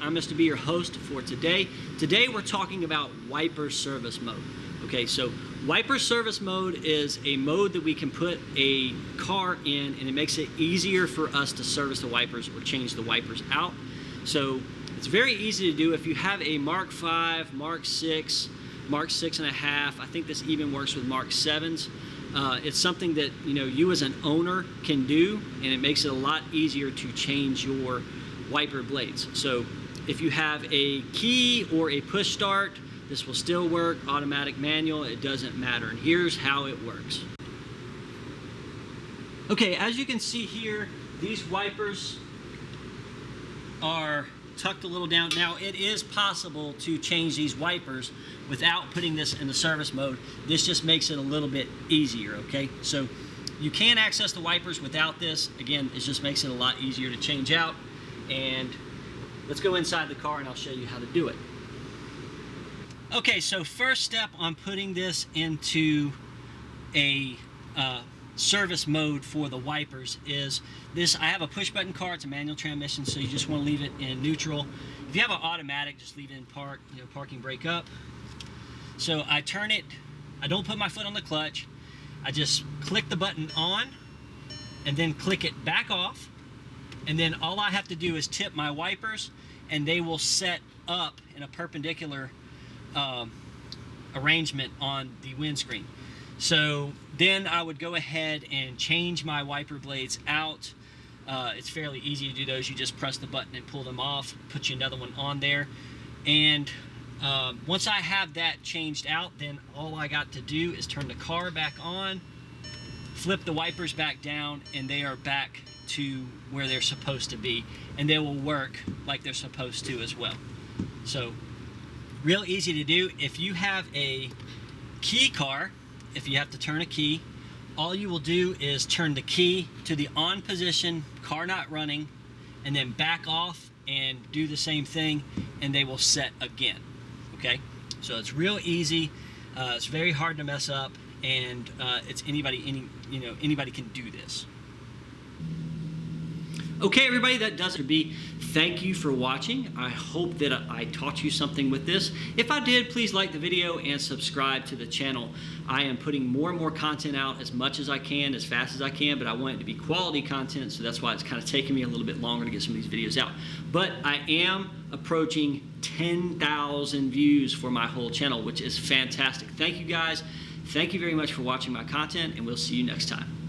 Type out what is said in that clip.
I'm Mr. B, your host for today. Today we're talking about wiper service mode. Okay, so wiper service mode is a mode that we can put a car in, and it makes it easier for us to service the wipers or change the wipers out. So it's very easy to do. If you have a Mark 5, Mark 6, Mark 6.5, I think this even works with Mark 7s. It's something that you as an owner can do, and it makes it a lot easier to change your wiper blades. So if you have a key or a push start, this will still work. Automatic, manual, it doesn't matter. And here's how it works. Okay, as you can see here, these wipers are tucked a little down. Now, it is possible to change these wipers without putting this in the service mode. This just makes it a little bit easier, okay? So you can access the wipers without this. Again, it just makes it a lot easier to change out. And let's go inside the car and I'll show you how to do it. Okay, so first step on putting this into a service mode for the wipers is this. I have a push button car. It's a manual transmission, so you just want to leave it in neutral. If you have an automatic, just leave it in park, parking brake up. So I turn it, I don't put my foot on the clutch. I just click the button on and then click it back off. And then all I have to do is tip my wipers and they will set up in a perpendicular arrangement on the windscreen. So then I would go ahead and change my wiper blades out. It's fairly easy to do those. You just press the button and pull them off, put you another one on there. And once I have that changed out, then all I got to do is turn the car back on, flip the wipers back down, and they are back to where they're supposed to be, and they will work like they're supposed to as well. So real easy to do. If you have a key car, if you have to turn a key, all you will do is turn the key to the on position, car not running, and then back off and do the same thing, and they will set again. Okay, so it's real easy. It's very hard to mess up, and it's anybody can do this. Okay, everybody, that does it. Thank you for watching. I hope that I taught you something with this. If I did, please like the video and subscribe to the channel. I am putting more and more content out as much as I can, as fast as I can, but I want it to be quality content, so that's why it's kind of taking me a little bit longer to get some of these videos out. But I am approaching 10,000 views for my whole channel, which is fantastic. Thank you guys. Thank you very much for watching my content, and we'll see you next time.